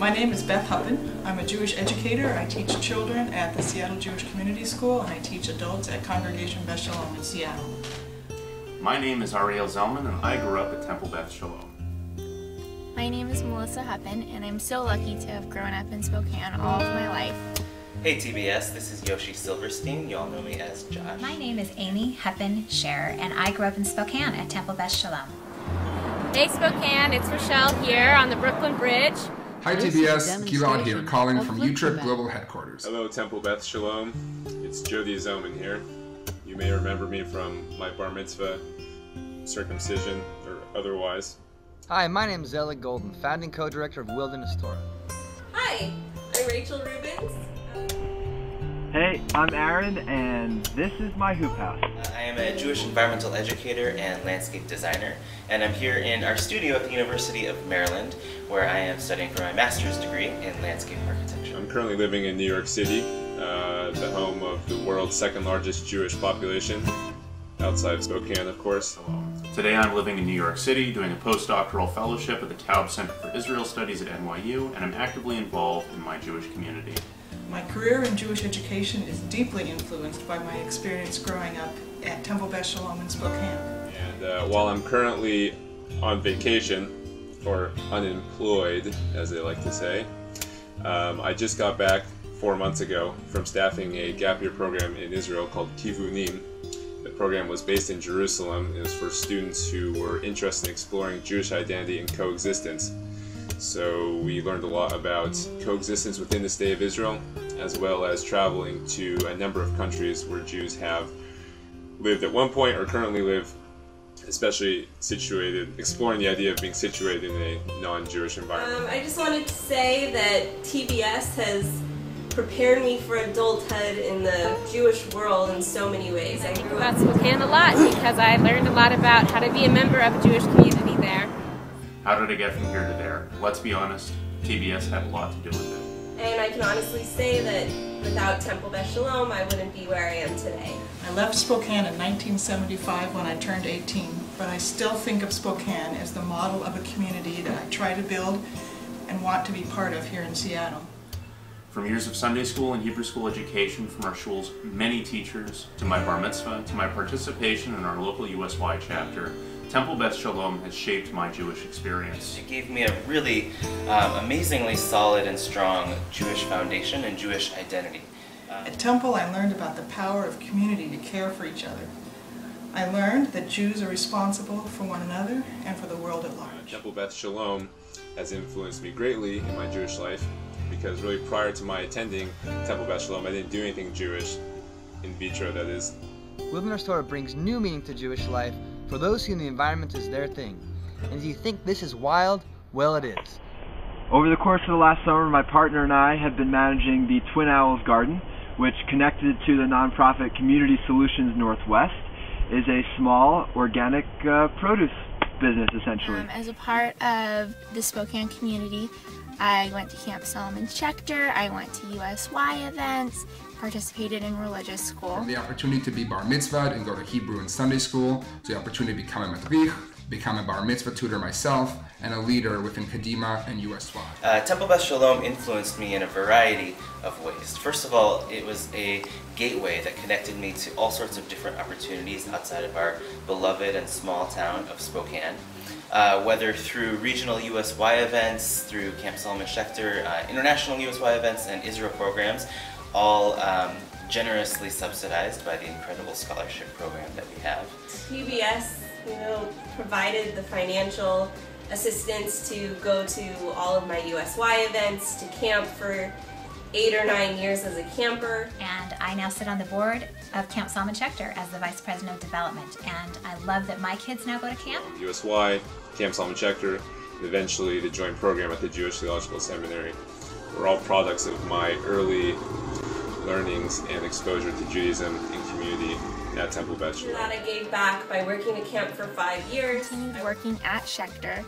My name is Beth Huppen. I'm a Jewish educator. I teach children at the Seattle Jewish Community School, and I teach adults at Congregation Beth Shalom in Seattle. My name is Ariel Zellman, and I grew up at Temple Beth Shalom. My name is Melissa Huppen, and I'm so lucky to have grown up in Spokane all of my life. Hey TBS, this is Yoshi Silverstein. You all know me as Josh. My name is Amy Huppen-Scher, and I grew up in Spokane at Temple Beth Shalom. Hey Spokane, it's Rochelle here on the Brooklyn Bridge. Hi TBS, Gilad here, calling from U-Trip Global Headquarters. Hello Temple Beth Shalom, it's Jody Zoman here. You may remember me from my bar mitzvah, circumcision, or otherwise. Hi, my name is Zelig Golden, founding co-director of Wilderness Torah. Hi, I'm Rachel Rubens. Hey, I'm Aaron, and this is my hoop house. I am a Jewish environmental educator and landscape designer, and I'm here in our studio at the University of Maryland, where I am studying for my master's degree in landscape architecture. I'm currently living in New York City, the home of the world's second largest Jewish population, outside of Spokane, of course. Today I'm living in New York City, doing a postdoctoral fellowship at the Taub Center for Israel Studies at NYU, and I'm actively involved in my Jewish community. My career in Jewish education is deeply influenced by my experience growing up at Temple Beth Shalom in Spokane. And while I'm currently on vacation, or unemployed, as they like to say, I just got back 4 months ago from staffing a gap year program in Israel called Kivunim. The program was based in Jerusalem. It was for students who were interested in exploring Jewish identity and coexistence. So we learned a lot about coexistence within the state of Israel, as well as traveling to a number of countries where Jews have lived at one point or currently live, especially situated, exploring the idea of being situated in a non-Jewish environment. I just wanted to say that TBS has prepared me for adulthood in the Jewish world in so many ways. I grew up in Spokane a lot because I learned a lot about how to be a member of a Jewish community there. How did I get from here to there? Let's be honest, TBS had a lot to do with it. And I can honestly say that without Temple Beth Shalom, I wouldn't be where I am today. I left Spokane in 1975 when I turned 18, but I still think of Spokane as the model of a community that I try to build and want to be part of here in Seattle. From years of Sunday school and Hebrew school education from our schools many teachers, to my bar mitzvah, to my participation in our local USY chapter, Temple Beth Shalom has shaped my Jewish experience. It gave me a really amazingly solid and strong Jewish foundation and Jewish identity. At Temple, I learned about the power of community to care for each other. I learned that Jews are responsible for one another and for the world at large. Temple Beth Shalom has influenced me greatly in my Jewish life, because really prior to my attending Temple Beth Shalom, I didn't do anything Jewish, in vitro that is. Wilderness Torah brings new meaning to Jewish life for those whom the environment is their thing. And if you think this is wild, well it is. Over the course of the last summer, my partner and I have been managing the Twin Owls Garden, which, connected to the nonprofit Community Solutions Northwest, is a small organic produce business, essentially. As a part of the Spokane community, I went to Camp Solomon Schechter, I went to USY events, participated in religious school. From the opportunity to be bar mitzvahed and go to Hebrew and Sunday school, to the opportunity to become a madrich, become a bar mitzvah tutor myself, and a leader within Kadima and USY. Temple Beth Shalom influenced me in a variety of ways. First of all, it was a gateway that connected me to all sorts of different opportunities outside of our beloved and small town of Spokane. Whether through regional USY events, through Camp Solomon Schechter, international USY events, and Israel programs, all generously subsidized by the incredible scholarship program that we have. TBS, provided the financial assistance to go to all of my USY events, to camp for 8 or 9 years as a camper. And I now sit on the board of Camp Solomon Schechter as the Vice President of Development. And I love that my kids now go to camp. USY, Camp Solomon Schechter, and eventually the joint program at the Jewish Theological Seminary were all products of my early learnings and exposure to Judaism and community at Temple Beth Shalom. After that, I gave back by working at camp for 5 years. I continued working at Schechter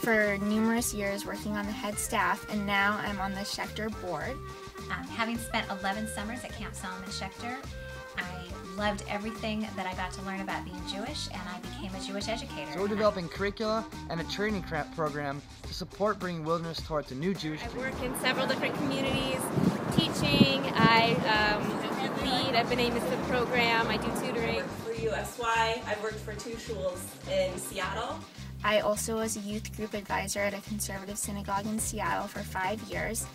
for numerous years, working on the head staff, and now I'm on the Schechter board. Having spent 11 summers at Camp Solomon Schechter, I loved everything that I got to learn about being Jewish, and I became a Jewish educator. So we're developing curricula and a training program to support bringing Wilderness Torah to new Jewish I communities. work in several different communities, teaching, I lead a B'nai Mitzvah program, I do tutoring. I work for USY, I've worked for 2 schools in Seattle. I also was a youth group advisor at a conservative synagogue in Seattle for 5 years,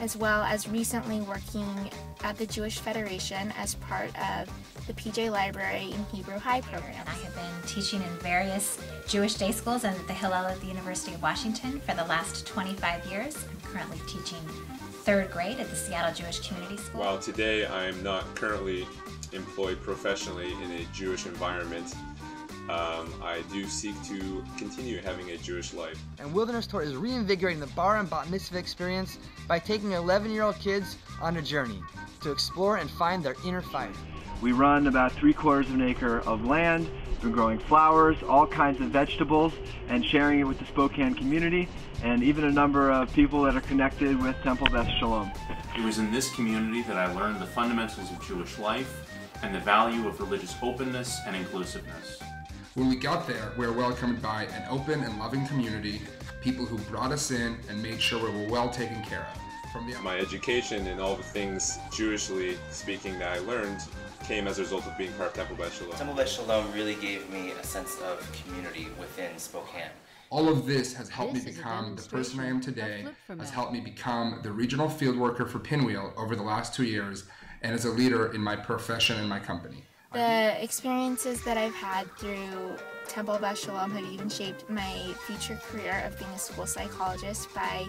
as well as recently working at the Jewish Federation as part of the PJ Library in Hebrew High program. And I have been teaching in various Jewish day schools and at the Hillel at the University of Washington for the last 25 years. I'm currently teaching 3rd grade at the Seattle Jewish Community School. While today I am not currently employed professionally in a Jewish environment, I do seek to continue having a Jewish life. And Wilderness Torah is reinvigorating the bar and bat mitzvah experience by taking 11-year-old kids on a journey to explore and find their inner fire. We run about 3/4 of an acre of land. We're growing flowers, all kinds of vegetables, and sharing it with the Spokane community, and even a number of people that are connected with Temple Beth Shalom. It was in this community that I learned the fundamentals of Jewish life and the value of religious openness and inclusiveness. When we got there, we were welcomed by an open and loving community, people who brought us in and made sure we were well taken care of. My education and all the things Jewishly speaking that I learned came as a result of being part of Temple Beth Shalom. Temple Beth Shalom really gave me a sense of community within Spokane. All of this has helped me become the person I am today, has helped me become the regional field worker for Pinwheel over the last 2 years, and as a leader in my profession and my company. The experiences that I've had through Temple Beth Shalom have even shaped my future career of being a school psychologist by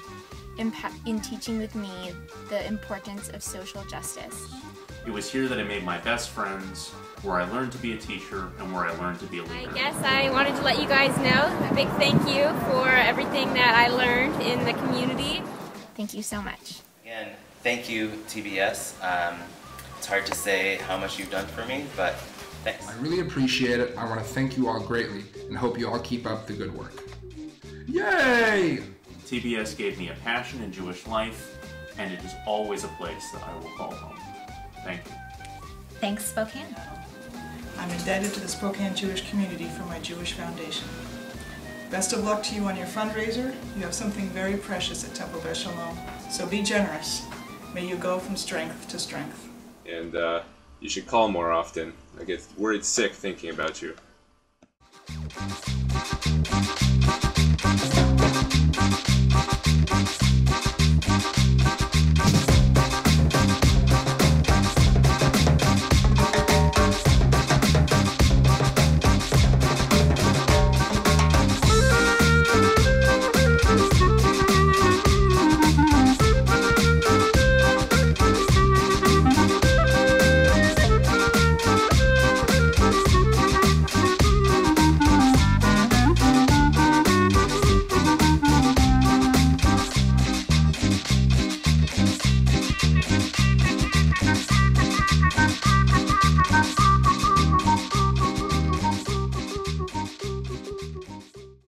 in teaching with me the importance of social justice. It was here that I made my best friends, where I learned to be a teacher, and where I learned to be a leader. I guess I wanted to let you guys know a big thank you for everything that I learned in the community. Thank you so much. Again, thank you, TBS. It's hard to say how much you've done for me, but thanks. I really appreciate it. I want to thank you all greatly and hope you all keep up the good work. Yay! TBS gave me a passion in Jewish life, and it is always a place that I will call home. Thank you. Thanks, Spokane. I'm indebted to the Spokane Jewish community for my Jewish foundation. Best of luck to you on your fundraiser. You have something very precious at Temple Beth Shalom, so be generous. May you go from strength to strength. And you should call more often. I get worried sick thinking about you.